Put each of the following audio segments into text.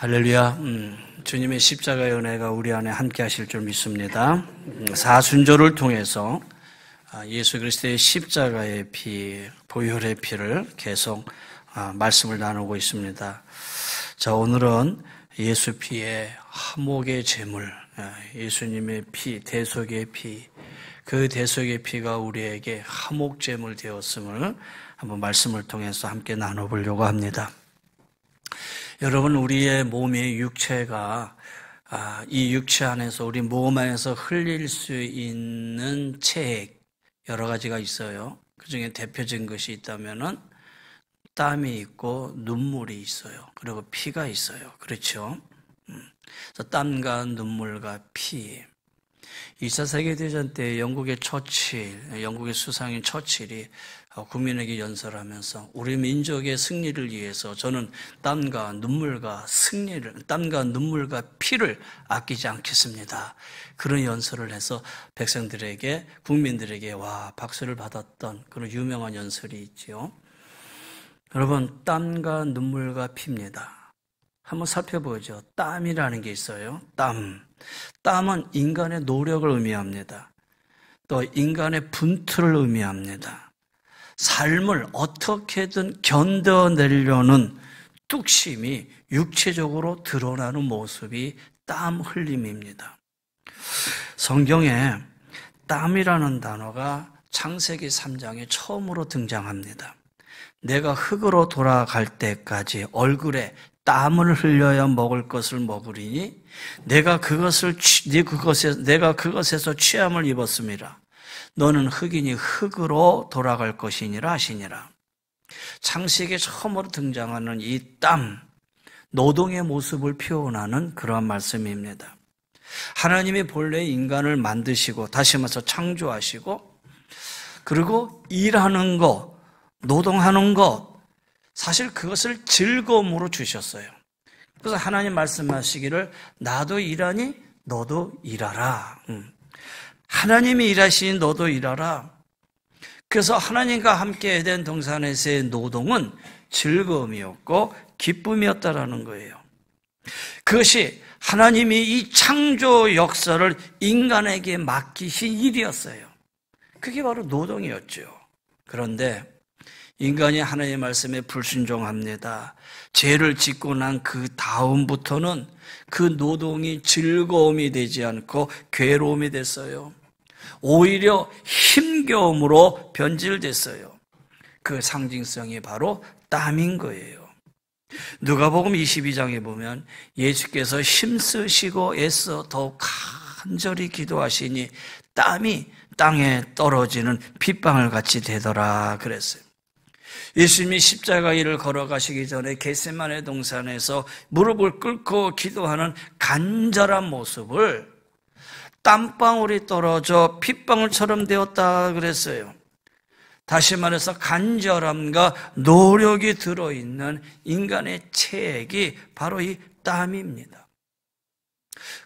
할렐루야. 주님의 십자가의 은혜가 우리 안에 함께 하실 줄 믿습니다. 사순절을 통해서 예수 그리스도의 십자가의 피, 보혈의 피를 계속 말씀을 나누고 있습니다. 자, 오늘은 예수 피의 화목의 제물, 예수님의 피, 대속의 피, 그 대속의 피가 우리에게 화목 제물 되었음을 한번 말씀을 통해서 함께 나눠보려고 합니다. 여러분, 우리의 몸의 육체가 이 육체 안에서 우리 몸 안에서 흘릴 수 있는 체액 여러 가지가 있어요. 그중에 대표적인 것이 있다면은 땀이 있고 눈물이 있어요. 그리고 피가 있어요. 그렇죠? 그래서 땀과 눈물과 피. 2차 세계대전 때 영국의 수상인 처칠이 국민에게 연설하면서 우리 민족의 승리를 위해서 저는 땀과 눈물과 피를 아끼지 않겠습니다. 그런 연설을 해서 백성들에게, 국민들에게 박수를 받았던 그런 유명한 연설이 있죠. 여러분, 땀과 눈물과 피입니다. 한번 살펴보죠. 땀이라는 게 있어요. 땀은 인간의 노력을 의미합니다. 또 인간의 분투를 의미합니다. 삶을 어떻게든 견뎌내려는 뚝심이 육체적으로 드러나는 모습이 땀 흘림입니다. 성경에 땀이라는 단어가 창세기 3장에 처음으로 등장합니다. 내가 흙으로 돌아갈 때까지 얼굴에 땀을 흘려야 먹을 것을 먹으리니 내가 그것에서 취함을 입었습니다. 너는 흙이니 흙으로 돌아갈 것이니라 하시니라. 창세기에 처음으로 등장하는 이 땀, 노동의 모습을 표현하는 그러한 말씀입니다. 하나님이 본래 인간을 만드시고 다시 말해서 창조하시고 그리고 일하는 것, 노동하는 것, 사실 그것을 즐거움으로 주셨어요. 그래서 하나님 말씀하시기를 나도 일하니 너도 일하라. 하나님이 일하시니 너도 일하라. 그래서 하나님과 함께 에덴 동산에서의 노동은 즐거움이었고 기쁨이었다라는 거예요. 그것이 하나님이 이 창조 역사를 인간에게 맡기신 일이었어요. 그게 바로 노동이었죠. 그런데 인간이 하나님의 말씀에 불순종합니다. 죄를 짓고 난 그 다음부터는 그 노동이 즐거움이 되지 않고 괴로움이 됐어요. 오히려 힘겨움으로 변질됐어요. 그 상징성이 바로 땀인 거예요. 누가복음 22장에 보면 예수께서 힘쓰시고 애써 더욱 간절히 기도하시니 땀이 땅에 떨어지는 핏방울 같이 되더라 그랬어요. 예수님이 십자가 길을 걸어가시기 전에 겟세마네 동산에서 무릎을 꿇고 기도하는 간절한 모습을 땀방울이 떨어져 핏방울처럼 되었다 그랬어요. 다시 말해서 간절함과 노력이 들어있는 인간의 체액이 바로 이 땀입니다.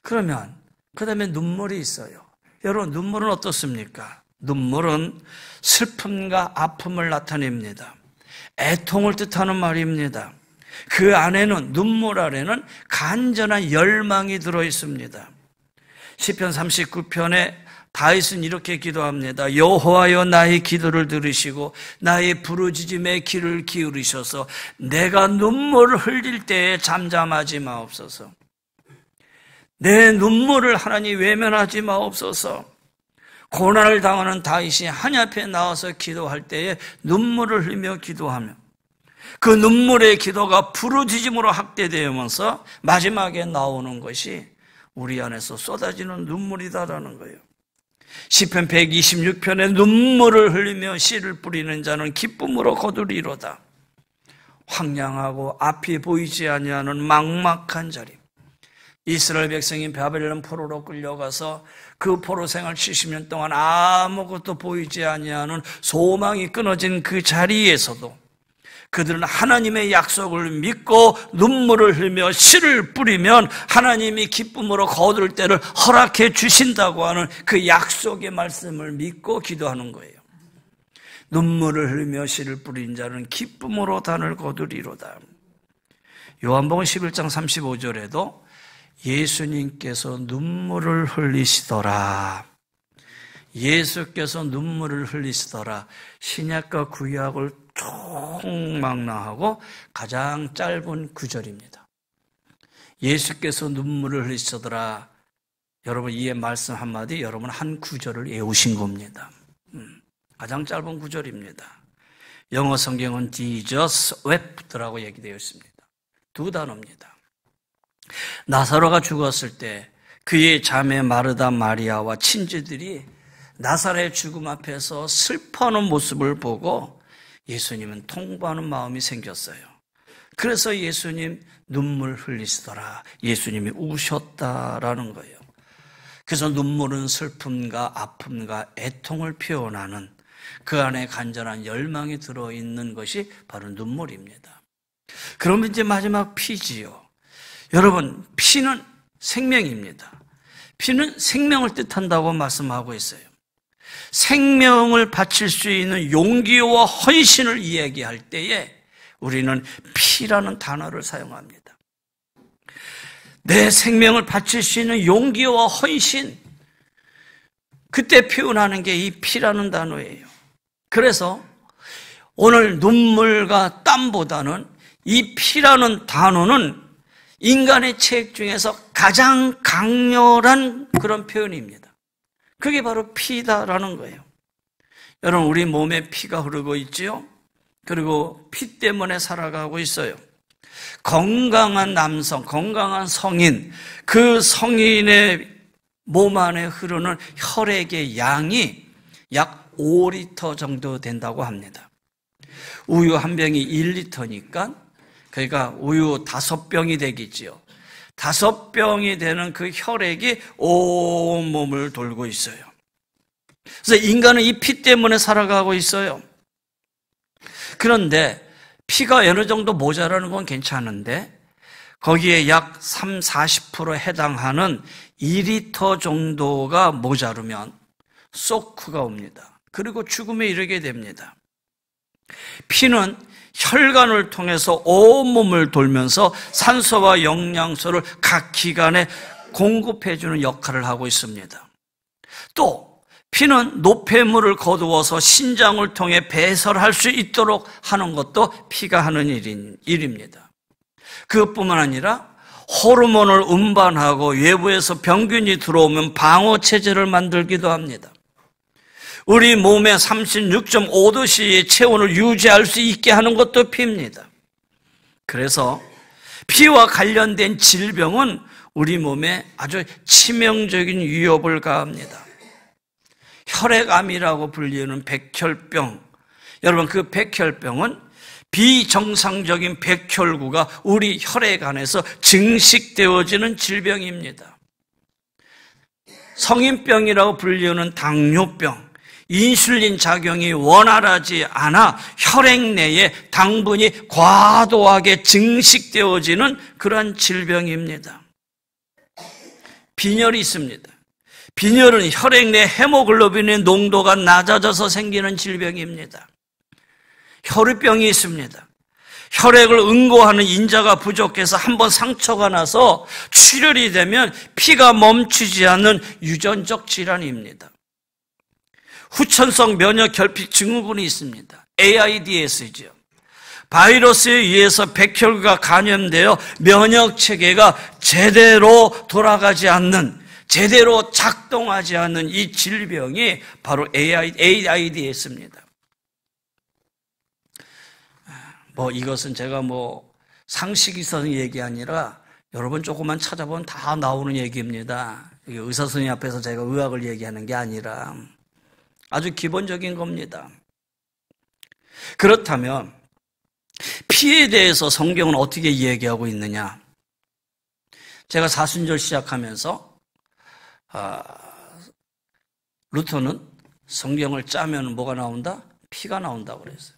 그러면 그 다음에 눈물이 있어요. 여러분, 눈물은 어떻습니까? 눈물은 슬픔과 아픔을 나타냅니다. 애통을 뜻하는 말입니다. 그 안에는, 눈물 안에는 간절한 열망이 들어있습니다. 시편 39편에 다윗은 이렇게 기도합니다. 여호와여 나의 기도를 들으시고 나의 부르짖음에 귀를 기울이셔서 내가 눈물을 흘릴 때에 잠잠하지 마옵소서. 내 눈물을 하나님 외면하지 마옵소서. 고난을 당하는 다윗이 하나님 앞에 나와서 기도할 때에 눈물을 흘리며 기도하며 그 눈물의 기도가 부르짖음으로 확대되면서 마지막에 나오는 것이 우리 안에서 쏟아지는 눈물이다라는 거예요. 시편 126편에 눈물을 흘리며 씨를 뿌리는 자는 기쁨으로 거두리로다. 황량하고 앞이 보이지 아니하는 막막한 자리. 이스라엘 백성이 바벨론 포로로 끌려가서 그 포로 생활 70년 동안 아무것도 보이지 아니하는 소망이 끊어진 그 자리에서도 그들은 하나님의 약속을 믿고 눈물을 흘리며 씨를 뿌리면 하나님이 기쁨으로 거둘 때를 허락해 주신다고 하는 그 약속의 말씀을 믿고 기도하는 거예요. 눈물을 흘리며 씨를 뿌린 자는 기쁨으로 단을 거두리로다. 요한복음 11장 35절에도 예수님께서 눈물을 흘리시더라. 예수께서 눈물을 흘리시더라. 신약과 구약을 총망라하고 가장 짧은 구절입니다. 예수께서 눈물을 흘리시더라. 여러분 이 말씀 한마디 여러분 한 구절을 외우신 겁니다. 가장 짧은 구절입니다. 영어 성경은 Jesus wept라고 얘기되어 있습니다. 두 단어입니다. 나사로가 죽었을 때 그의 자매 마르다 마리아와 친지들이 나사로의 죽음 앞에서 슬퍼하는 모습을 보고 예수님은 통보하는 마음이 생겼어요. 그래서 예수님 눈물 흘리시더라. 예수님이 우셨다라는 거예요. 그래서 눈물은 슬픔과 아픔과 애통을 표현하는 그 안에 간절한 열망이 들어있는 것이 바로 눈물입니다. 그러면 이제 마지막 피지요. 여러분, 피는 생명입니다. 피는 생명을 뜻한다고 말씀하고 있어요. 생명을 바칠 수 있는 용기와 헌신을 이야기할 때에 우리는 피라는 단어를 사용합니다. 내 생명을 바칠 수 있는 용기와 헌신, 그때 표현하는 게 이 피라는 단어예요. 그래서 오늘 눈물과 땀보다는 이 피라는 단어는 인간의 책 중에서 가장 강렬한 그런 표현입니다. 그게 바로 피다라는 거예요. 여러분, 우리 몸에 피가 흐르고 있지요? 그리고 피 때문에 살아가고 있어요. 건강한 남성, 건강한 성인, 그 성인의 몸 안에 흐르는 혈액의 양이 약 5리터 정도 된다고 합니다. 우유 한 병이 1리터니까 그러니까 우유 5병이 되겠지요. 5병이 되는 그 혈액이 온 몸을 돌고 있어요. 그래서 인간은 이 피 때문에 살아가고 있어요. 그런데 피가 어느 정도 모자라는 건 괜찮은데 거기에 약 30-40% 해당하는 2리터 정도가 모자르면 쇼크가 옵니다. 그리고 죽음에 이르게 됩니다. 피는 혈관을 통해서 온몸을 돌면서 산소와 영양소를 각 기관에 공급해주는 역할을 하고 있습니다. 또 피는 노폐물을 거두어서 신장을 통해 배설할 수 있도록 하는 것도 피가 하는 일입니다. 그것뿐만 아니라 호르몬을 운반하고 외부에서 병균이 들어오면 방어체제를 만들기도 합니다. 우리 몸의 36.5도씨의 체온을 유지할 수 있게 하는 것도 피입니다. 그래서 피와 관련된 질병은 우리 몸에 아주 치명적인 위협을 가합니다. 혈액암이라고 불리는 백혈병. 여러분, 그 백혈병은 비정상적인 백혈구가 우리 혈액 안에서 증식되어지는 질병입니다. 성인병이라고 불리는 당뇨병. 인슐린 작용이 원활하지 않아 혈액 내에 당분이 과도하게 증식되어지는 그러한 질병입니다. 빈혈이 있습니다. 빈혈은 혈액 내 헤모글로빈의 농도가 낮아져서 생기는 질병입니다. 혈우병이 있습니다. 혈액을 응고하는 인자가 부족해서 한번 상처가 나서 출혈이 되면 피가 멈추지 않는 유전적 질환입니다. 후천성 면역 결핍 증후군이 있습니다. AIDS죠. 바이러스에 의해서 백혈구가 감염되어 면역 체계가 제대로 돌아가지 않는, 제대로 작동하지 않는 이 질병이 바로 AIDS입니다. 이것은 제가 상식이선 얘기 아니라 여러분 조금만 찾아보면 다 나오는 얘기입니다. 의사 선생님 앞에서 제가 의학을 얘기하는 게 아니라 아주 기본적인 겁니다. 그렇다면 피에 대해서 성경은 어떻게 이야기하고 있느냐? 제가 사순절 시작하면서 루터는 성경을 짜면 뭐가 나온다? 피가 나온다고 그랬어요.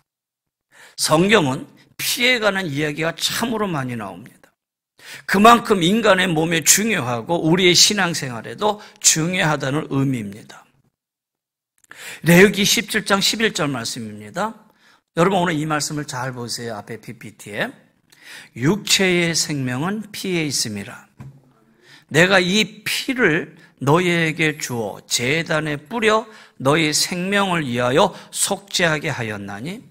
성경은 피에 관한 이야기가 참으로 많이 나옵니다. 그만큼 인간의 몸에 중요하고 우리의 신앙생활에도 중요하다는 의미입니다. 레위기 17장 11절 말씀입니다. 여러분 오늘 이 말씀을 잘 보세요. 앞에 PPT에. 육체의 생명은 피에 있음이라. 내가 이 피를 너희에게 주어 제단에 뿌려 너희 생명을 위하여 속죄하게 하였나니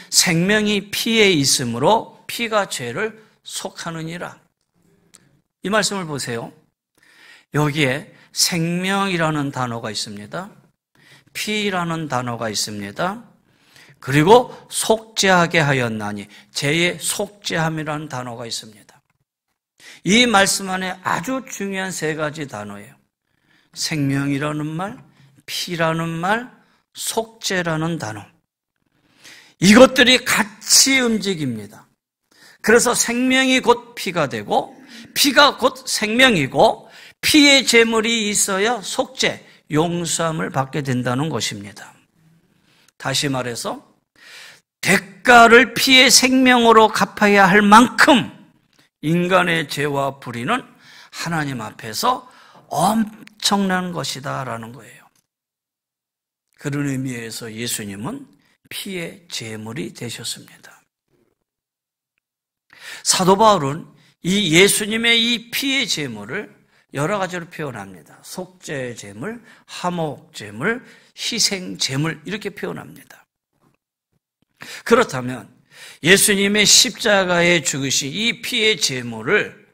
생명이 피에 있으므로 피가 죄를 속하느니라. 이 말씀을 보세요. 여기에 생명이라는 단어가 있습니다. 피라는 단어가 있습니다. 그리고 속죄하게 하였나니 죄의 속죄함이라는 단어가 있습니다. 이 말씀 안에 아주 중요한 세 가지 단어예요. 생명이라는 말, 피라는 말, 속죄라는 단어. 이것들이 같이 움직입니다. 그래서 생명이 곧 피가 되고 피가 곧 생명이고 피의 제물이 있어야 속죄, 용서함을 받게 된다는 것입니다. 다시 말해서 대가를 피의 생명으로 갚아야 할 만큼 인간의 죄와 불의는 하나님 앞에서 엄청난 것이다라는 거예요. 그런 의미에서 예수님은 피의 제물이 되셨습니다. 사도 바울은 이 예수님의 이 피의 제물을 여러 가지로 표현합니다. 속죄 제물, 화목 제물, 희생 제물 이렇게 표현합니다. 그렇다면 예수님의 십자가에 죽으신 이 피의 제물을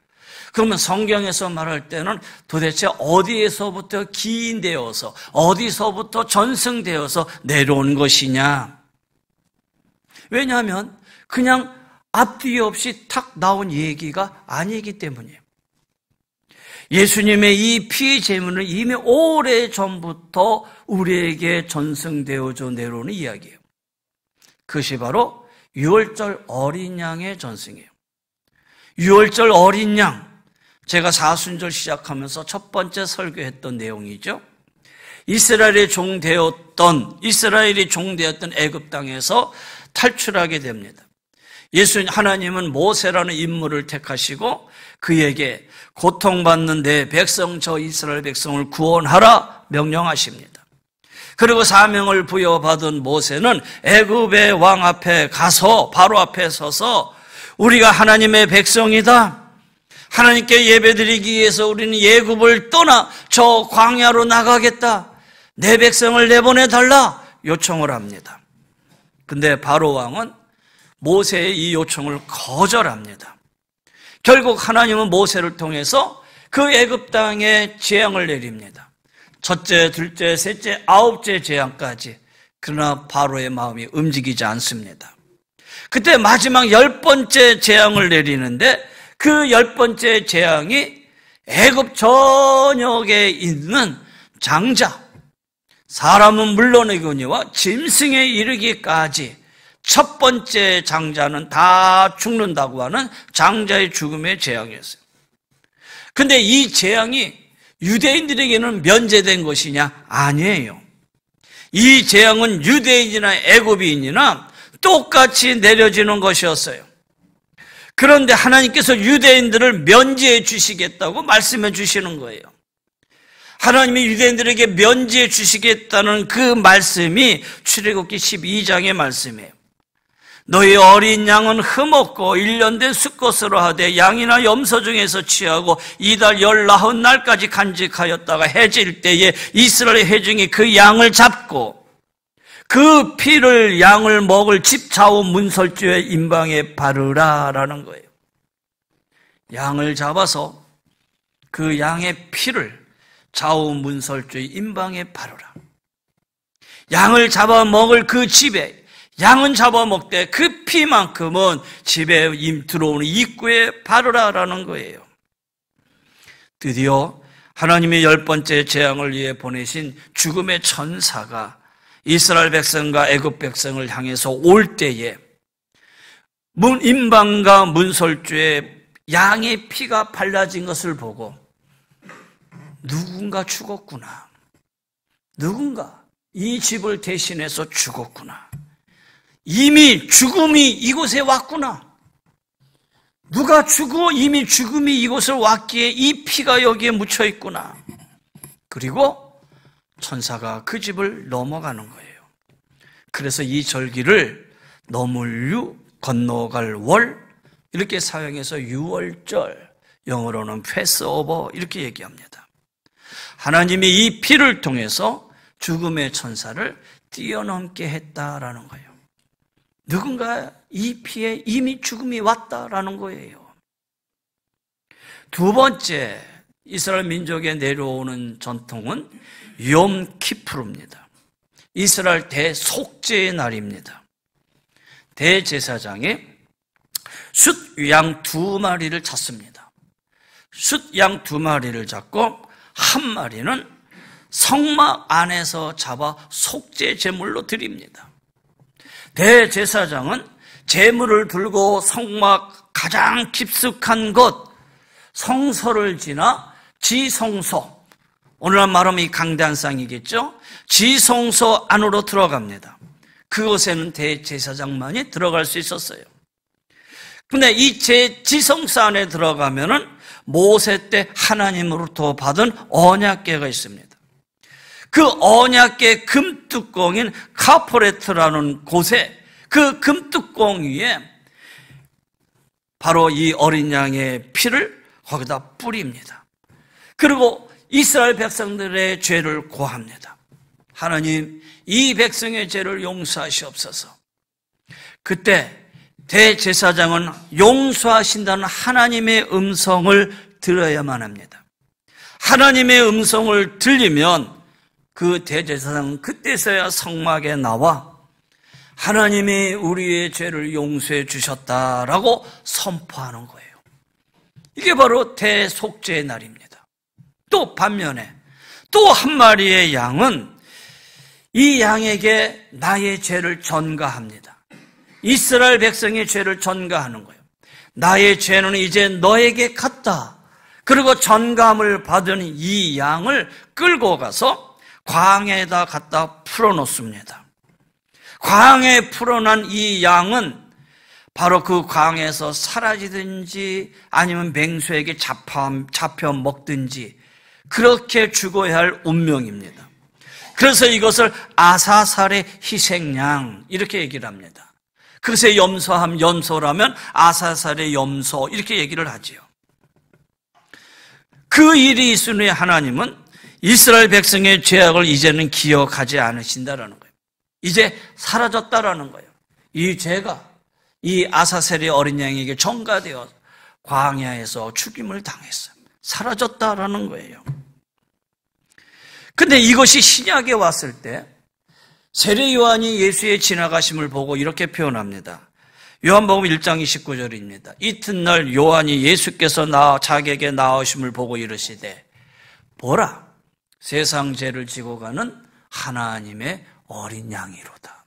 그러면 성경에서 말할 때는 도대체 어디에서부터 기인되어서 어디서부터 전승되어서 내려온 것이냐? 왜냐하면 그냥 앞뒤 없이 탁 나온 얘기가 아니기 때문이에요. 예수님의 이 피의 제물은 이미 오래전부터 우리에게 전승되어져 내려오는 이야기예요. 그것이 바로 유월절 어린 양의 전승이에요. 유월절 어린 양, 제가 사순절 시작하면서 첫 번째 설교했던 내용이죠. 이스라엘이 종되었던 애굽 땅에서 탈출하게 됩니다. 하나님은 모세라는 인물을 택하시고 그에게 고통받는 내 백성 저 이스라엘 백성을 구원하라 명령하십니다. 그리고 사명을 부여받은 모세는 애굽의 왕 앞에 가서 바로 앞에 서서 우리가 하나님의 백성이다. 하나님께 예배드리기 위해서 우리는 애굽을 떠나 저 광야로 나가겠다. 내 백성을 내보내달라 요청을 합니다. 근데 바로 왕은 모세의 이 요청을 거절합니다. 결국 하나님은 모세를 통해서 그 애굽 땅에 재앙을 내립니다. 첫째, 둘째, 셋째, 아홉째 재앙까지. 그러나 바로의 마음이 움직이지 않습니다. 그때 마지막 10번째 재앙을 내리는데 그 10번째 재앙이 애굽 전역에 있는 장자, 사람은 물론이거니와 짐승에 이르기까지 첫 번째 장자는 다 죽는다고 하는 장자의 죽음의 재앙이었어요. 근데 이 재앙이 유대인들에게는 면제된 것이냐? 아니에요. 이 재앙은 유대인이나 애굽인이나 똑같이 내려지는 것이었어요. 그런데 하나님께서 유대인들을 면제해 주시겠다고 말씀해 주시는 거예요. 하나님이 유대인들에게 면제해 주시겠다는 그 말씀이 출애굽기 12장의 말씀이에요. 너희 어린 양은 흠없고 1년 된 수컷으로 하되 양이나 염소 중에서 취하고 이달 19날까지 간직하였다가 해질 때에 이스라엘 회중이 그 양을 잡고 그 피를 양을 먹을 집 좌우 문설주의 임방에 바르라라는 거예요. 양을 잡아서 그 양의 피를 좌우 문설주의 임방에 바르라. 양을 잡아 먹을 그 집에 양은 잡아먹되 그 피만큼은 집에 들어오는 입구에 바르라라는 거예요. 드디어 하나님의 10번째 재앙을 위해 보내신 죽음의 천사가 이스라엘 백성과 애굽 백성을 향해서 올 때에 임방과 문설주에 양의 피가 발라진 것을 보고 누군가 죽었구나. 누군가 이 집을 대신해서 죽었구나. 이미 죽음이 이곳에 왔구나. 누가 죽어 이미 죽음이 이곳을 왔기에 이 피가 여기에 묻혀 있구나. 그리고 천사가 그 집을 넘어가는 거예요. 그래서 이 절기를 너물류 건너갈 월 이렇게 사용해서 유월절, 영어로는 패스오버 이렇게 얘기합니다. 하나님이 이 피를 통해서 죽음의 천사를 뛰어넘게 했다라는 거예요. 누군가 이 피에 이미 죽음이 왔다라는 거예요. 두 번째, 이스라엘 민족에 내려오는 전통은 욤키푸르입니다. 이스라엘 대속죄의 날입니다. 대제사장이 숫양 2마리를 잡습니다. 숫양 2마리를 잡고 한 마리는 성막 안에서 잡아 속죄 제물로 드립니다. 대제사장은 제물을 들고 성막 가장 깊숙한 곳, 성소를 지나 지성소, 오늘날 말하면 이 강단상이겠죠? 지성소 안으로 들어갑니다. 그곳에는 대제사장만이 들어갈 수 있었어요. 근데 이 지성소 안에 들어가면은 모세 때 하나님으로부터 받은 언약궤가 있습니다. 그 언약궤 금뚜껑인 카포레트라는 곳에 그 금뚜껑 위에 바로 이 어린 양의 피를 거기다 뿌립니다. 그리고 이스라엘 백성들의 죄를 고합니다. 하나님, 이 백성의 죄를 용서하시옵소서. 그때 대제사장은 용서하신다는 하나님의 음성을 들어야만 합니다. 하나님의 음성을 들리면 그 대제사장은 그때서야 성막에 나와 하나님이 우리의 죄를 용서해 주셨다라고 선포하는 거예요. 이게 바로 대속죄의 날입니다. 또 반면에 또 한 마리의 양은 이 양에게 나의 죄를 전가합니다. 이스라엘 백성의 죄를 전가하는 거예요. 나의 죄는 이제 너에게 갔다. 그리고 전감을 받은 이 양을 끌고 가서 광야에다 갖다 풀어놓습니다. 광야에 풀어난 이 양은 바로 그 광야에서 사라지든지 아니면 맹수에게 잡혀 먹든지 그렇게 죽어야 할 운명입니다. 그래서 이것을 아사살의 희생양 이렇게 얘기를 합니다. 그것의 염소라면 아사살의 염소 이렇게 얘기를 하지요. 그 일이 있은 후에 하나님은 이스라엘 백성의 죄악을 이제는 기억하지 않으신다라는 거예요. 이제 사라졌다라는 거예요. 이 죄가 이 아사셀의 어린 양에게 전가되어 광야에서 죽임을 당했어요. 사라졌다라는 거예요. 근데 이것이 신약에 왔을 때 세례 요한이 예수의 지나가심을 보고 이렇게 표현합니다. 요한복음 1장 29절입니다. 이튿날 요한이 예수께서 자기에게 나오심을 보고 이르시되 보라, 세상 죄를 지고 가는 하나님의 어린 양이로다.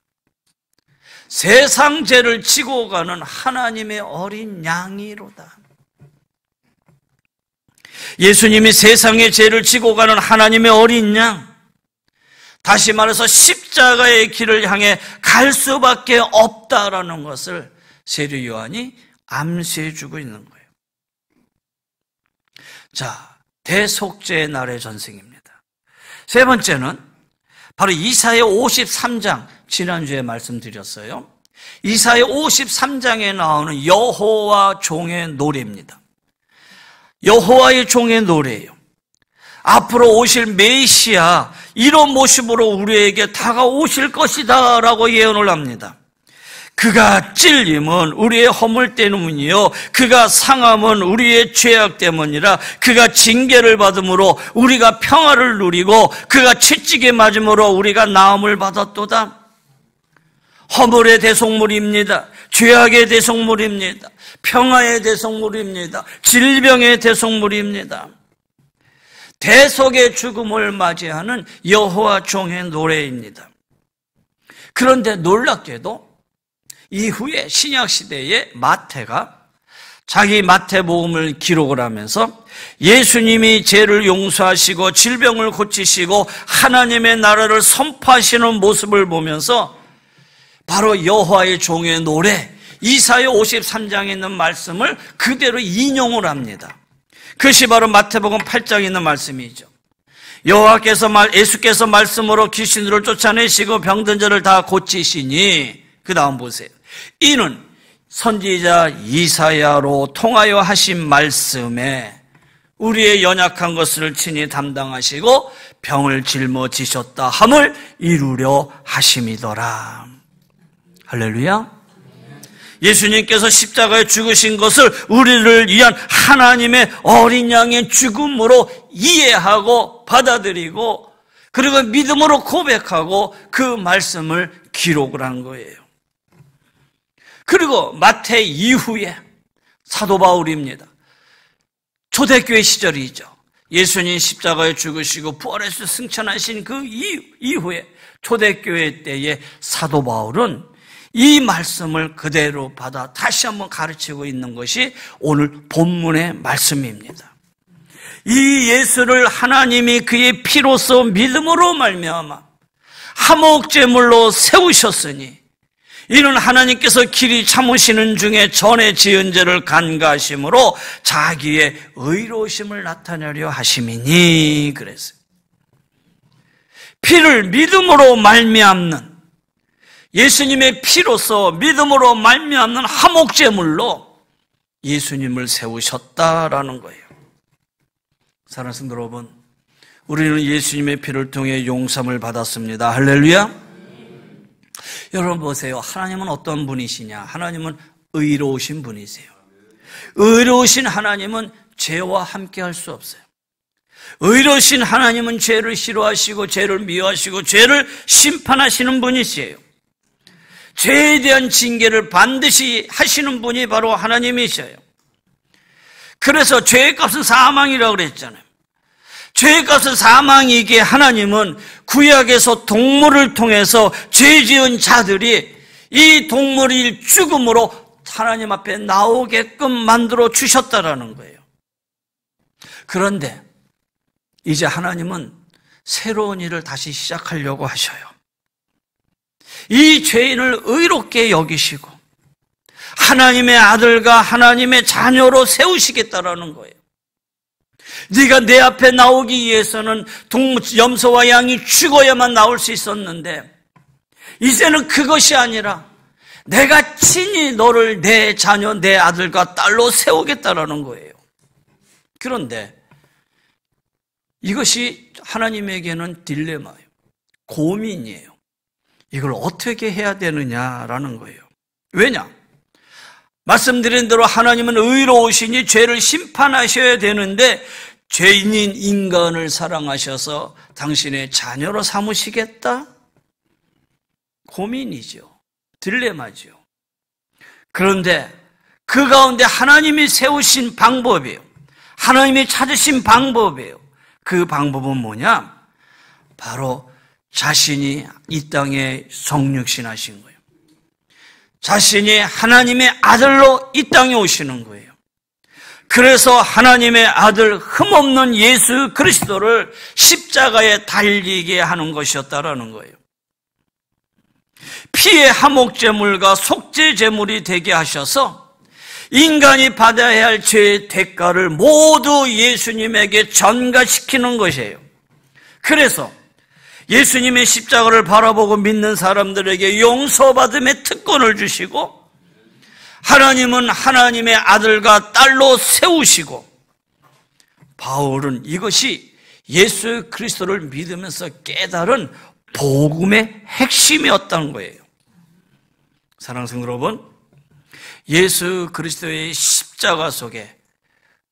세상 죄를 지고 가는 하나님의 어린 양이로다. 예수님이 세상의 죄를 지고 가는 하나님의 어린 양, 다시 말해서 십자가의 길을 향해 갈 수밖에 없다라는 것을 세례 요한이 암시해 주고 있는 거예요. 자, 대속죄의 날의 전승입니다. 세 번째는 바로 이사야 53장, 지난주에 말씀드렸어요. 이사야 53장에 나오는 여호와 종의 노래입니다. 여호와의 종의 노래예요. 앞으로 오실 메시아, 이런 모습으로 우리에게 다가오실 것이다 라고 예언을 합니다. 그가 찔림은 우리의 허물 때문이요 그가 상함은 우리의 죄악 때문이라. 그가 징계를 받음으로 우리가 평화를 누리고 그가 채찍에 맞음으로 우리가 나음을 받았도다. 허물의 대속물입니다. 죄악의 대속물입니다. 평화의 대속물입니다. 질병의 대속물입니다. 대속의 죽음을 맞이하는 여호와 종의 노래입니다. 그런데 놀랍게도 이후에 신약시대에 마태가 자기 마태복음을 기록을 하면서 예수님이 죄를 용서하시고 질병을 고치시고 하나님의 나라를 선포하시는 모습을 보면서 바로 여호와의 종의 노래 이사야 53장에 있는 말씀을 그대로 인용을 합니다. 그것이 바로 마태복음 8장에 있는 말씀이죠. 예수께서 말씀으로 귀신들을 쫓아내시고 병든 자를 다 고치시니, 그 다음 보세요. 이는 선지자 이사야로 통하여 하신 말씀에 우리의 연약한 것을 친히 담당하시고 병을 짊어지셨다 함을 이루려 하심이더라. 할렐루야. 예수님께서 십자가에 죽으신 것을 우리를 위한 하나님의 어린 양의 죽음으로 이해하고 받아들이고 그리고 믿음으로 고백하고 그 말씀을 기록을 한 거예요. 그리고 마태 이후에 사도 바울입니다. 초대교회 시절이죠. 예수님 십자가에 죽으시고 부활해서 승천하신 그 이후에 초대교회 때의 사도 바울은 이 말씀을 그대로 받아 다시 한번 가르치고 있는 것이 오늘 본문의 말씀입니다. 이 예수를 하나님이 그의 피로써 믿음으로 말미암아 화목제물로 세우셨으니 이는 하나님께서 길이 참으시는 중에 전에 지은 죄를 간과하심으로 자기의 의로우심을 나타내려 하심이니 그랬어요. 피를 믿음으로 말미암는 예수님의 피로서 믿음으로 말미암는 화목제물로 예수님을 세우셨다라는 거예요. 사랑하는 성도 여러분, 우리는 예수님의 피를 통해 용서를 받았습니다. 할렐루야. 여러분 보세요. 하나님은 어떤 분이시냐? 하나님은 의로우신 분이세요. 의로우신 하나님은 죄와 함께 할 수 없어요. 의로우신 하나님은 죄를 싫어하시고 죄를 미워하시고 죄를 심판하시는 분이세요. 죄에 대한 징계를 반드시 하시는 분이 바로 하나님이셔요. 그래서 죄의 값은 사망이라고 그랬잖아요. 죄의 값은 사망이기에 하나님은 구약에서 동물을 통해서 죄 지은 자들이 이 동물이 죽음으로 하나님 앞에 나오게끔 만들어 주셨다라는 거예요. 그런데 이제 하나님은 새로운 일을 다시 시작하려고 하셔요. 이 죄인을 의롭게 여기시고 하나님의 아들과 하나님의 자녀로 세우시겠다라는 거예요. 네가 내 앞에 나오기 위해서는 염소와 양이 죽어야만 나올 수 있었는데 이제는 그것이 아니라 내가 친히 너를 내 자녀, 내 아들과 딸로 세우겠다라는 거예요. 그런데 이것이 하나님에게는 딜레마예요. 고민이에요. 이걸 어떻게 해야 되느냐라는 거예요. 왜냐? 말씀드린 대로 하나님은 의로우시니 죄를 심판하셔야 되는데 죄인인 인간을 사랑하셔서 당신의 자녀로 삼으시겠다? 고민이죠. 딜레마죠. 그런데 그 가운데 하나님이 세우신 방법이에요. 하나님이 찾으신 방법이에요. 그 방법은 뭐냐? 바로 자신이 이 땅에 성육신하신 거예요. 자신이 하나님의 아들로 이 땅에 오시는 거예요. 그래서 하나님의 아들 흠없는 예수 그리스도를 십자가에 달리게 하는 것이었다라는 거예요. 피의 화목제물과 속죄제물이 되게 하셔서 인간이 받아야 할 죄의 대가를 모두 예수님에게 전가시키는 것이에요. 그래서 예수님의 십자가를 바라보고 믿는 사람들에게 용서받음의 특권을 주시고 하나님은 하나님의 아들과 딸로 세우시고 바울은 이것이 예수 그리스도를 믿으면서 깨달은 복음의 핵심이었다는 거예요. 사랑하는 성도 여러분, 예수 그리스도의 십자가 속에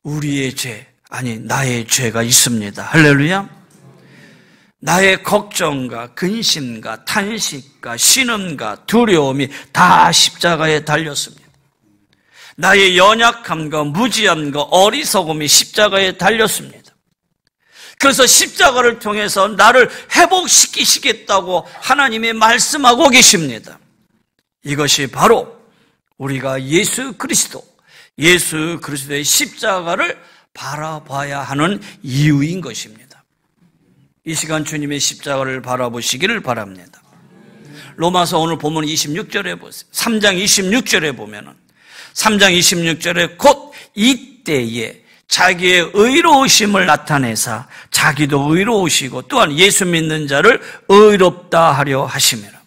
우리의 죄, 아니 나의 죄가 있습니다. 할렐루야. 나의 걱정과 근심과 탄식과 신음과 두려움이 다 십자가에 달렸습니다. 나의 연약함과 무지함과 어리석음이 십자가에 달렸습니다. 그래서 십자가를 통해서 나를 회복시키시겠다고 하나님이 말씀하고 계십니다. 이것이 바로 우리가 예수 그리스도의 십자가를 바라봐야 하는 이유인 것입니다. 이 시간 주님의 십자가를 바라보시기를 바랍니다. 로마서 오늘 본문 26절에 보세요. 3장 26절에 보면은 3장 26절에 곧 이때에 자기의 의로우심을 나타내사 자기도 의로우시고 또한 예수 믿는 자를 의롭다 하려 하심이라.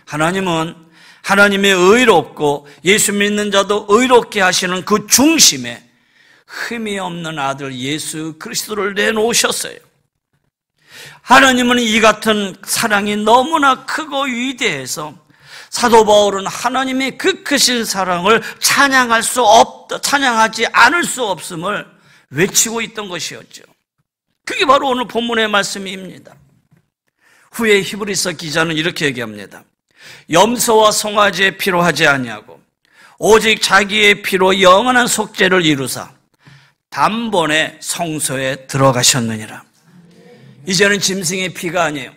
하나님은 하나님의 의롭고 예수 믿는 자도 의롭게 하시는 그 중심에 흠이 없는 아들 예수 그리스도를 내놓으셨어요. 하나님은 이 같은 사랑이 너무나 크고 위대해서 사도 바울은 하나님의 그 크신 사랑을 찬양하지 않을 수 없음을 외치고 있던 것이었죠. 그게 바로 오늘 본문의 말씀입니다. 후에 히브리서 기자는 이렇게 얘기합니다. 염소와 송아지의 피로 하지 아니하고 오직 자기의 피로 영원한 속죄를 이루사 단번에 성소에 들어가셨느니라. 이제는 짐승의 피가 아니에요.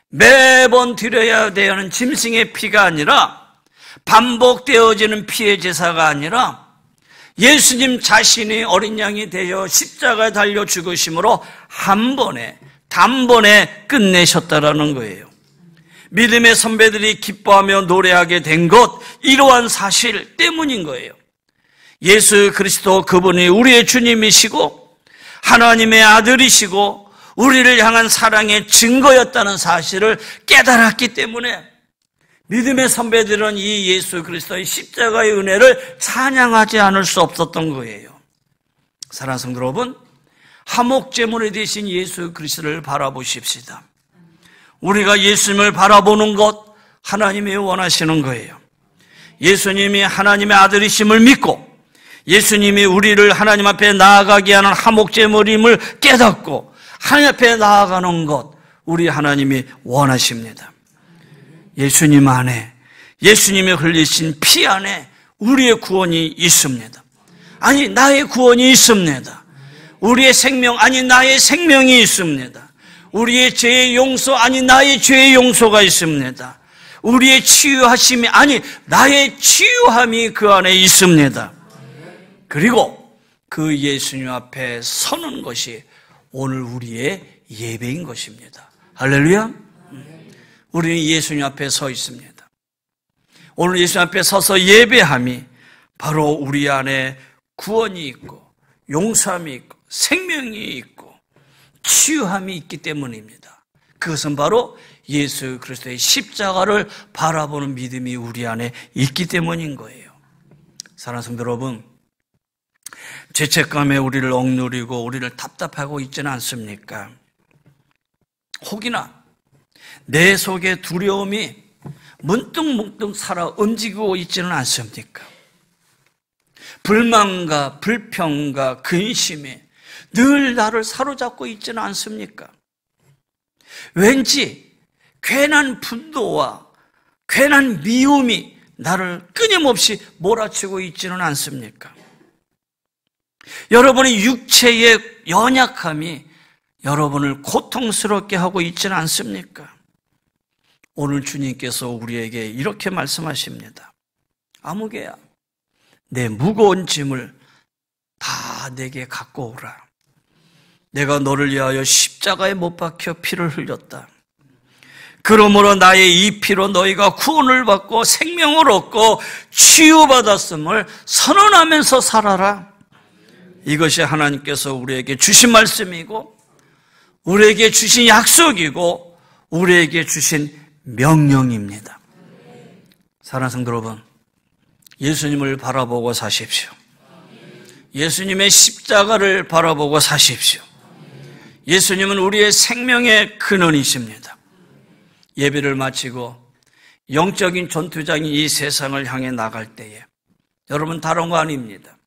매번 드려야 되는 짐승의 피가 아니라 반복되어지는 피의 제사가 아니라 예수님 자신이 어린 양이 되어 십자가에 달려 죽으심으로 한 번에 단번에 끝내셨다라는 거예요. 믿음의 선배들이 기뻐하며 노래하게 된 것, 이러한 사실 때문인 거예요. 예수 그리스도 그분이 우리의 주님이시고 하나님의 아들이시고 우리를 향한 사랑의 증거였다는 사실을 깨달았기 때문에 믿음의 선배들은 이 예수 그리스도의 십자가의 은혜를 찬양하지 않을 수 없었던 거예요. 사랑하는 성도 여러분, 화목제물이 되신 예수 그리스도를 바라보십시다. 우리가 예수님을 바라보는 것 하나님이 원하시는 거예요. 예수님이 하나님의 아들이심을 믿고 예수님이 우리를 하나님 앞에 나아가게 하는 화목제물임을 깨닫고 하나님 앞에 나아가는 것 우리 하나님이 원하십니다. 예수님 안에, 예수님이 흘리신 피 안에 우리의 구원이 있습니다. 아니, 나의 구원이 있습니다. 우리의 생명, 아니 나의 생명이 있습니다. 우리의 죄의 용서, 아니 나의 죄의 용서가 있습니다. 우리의 치유하심이, 아니 나의 치유함이 그 안에 있습니다. 그리고 그 예수님 앞에 서는 것이 오늘 우리의 예배인 것입니다. 할렐루야. 우리는 예수님 앞에 서 있습니다. 오늘 예수님 앞에 서서 예배함이 바로 우리 안에 구원이 있고 용서함이 있고 생명이 있고 치유함이 있기 때문입니다. 그것은 바로 예수 그리스도의 십자가를 바라보는 믿음이 우리 안에 있기 때문인 거예요. 사랑하는 성도 여러분, 죄책감에 우리를 억누르고 우리를 답답하고 있지는 않습니까? 혹이나 내 속에 두려움이 문득문득 살아 움직이고 있지는 않습니까? 불만과 불평과 근심이 늘 나를 사로잡고 있지는 않습니까? 왠지 괜한 분노와 괜한 미움이 나를 끊임없이 몰아치고 있지는 않습니까? 여러분의 육체의 연약함이 여러분을 고통스럽게 하고 있지는 않습니까? 오늘 주님께서 우리에게 이렇게 말씀하십니다. 아무개야, 내 무거운 짐을 다 내게 갖고 오라. 내가 너를 위하여 십자가에 못 박혀 피를 흘렸다. 그러므로 나의 이 피로 너희가 구원을 받고 생명을 얻고 치유받았음을 선언하면서 살아라. 이것이 하나님께서 우리에게 주신 말씀이고 우리에게 주신 약속이고 우리에게 주신 명령입니다. 사랑하는 성도 여러분, 예수님을 바라보고 사십시오. 예수님의 십자가를 바라보고 사십시오. 예수님은 우리의 생명의 근원이십니다. 예배를 마치고 영적인 전투장이 이 세상을 향해 나갈 때에 여러분 다른 거 아닙니다.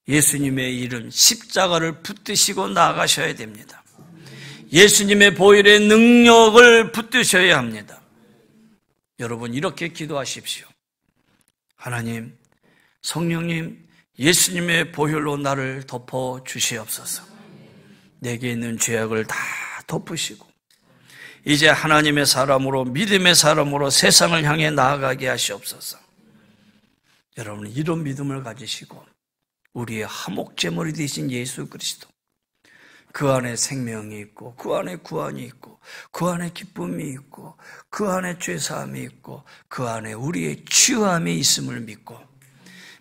예수님의 이름 십자가를 붙드시고 나가셔야 됩니다. 예수님의 보혈의 능력을 붙드셔야 합니다. 여러분 이렇게 기도하십시오. 하나님, 성령님, 예수님의 보혈로 나를 덮어 주시옵소서. 내게 있는 죄악을 다 덮으시고 이제 하나님의 사람으로 믿음의 사람으로 세상을 향해 나아가게 하시옵소서. 여러분 이런 믿음을 가지시고 우리의 화목제물이 되신 예수 그리스도, 그 안에 생명이 있고 그 안에 구원이 있고 그 안에 기쁨이 있고 그 안에 죄사함이 있고 그 안에 우리의 치유함이 있음을 믿고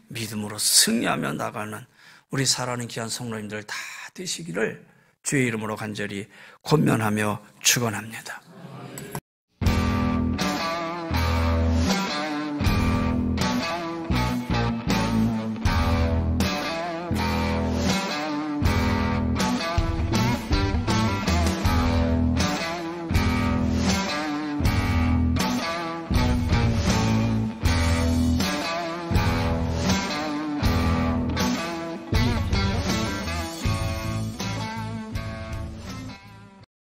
믿음으로 승리하며 나가는 우리 사랑하는 귀한 성도님들 다 되시기를 주의 이름으로 간절히 권면하며 축원합니다.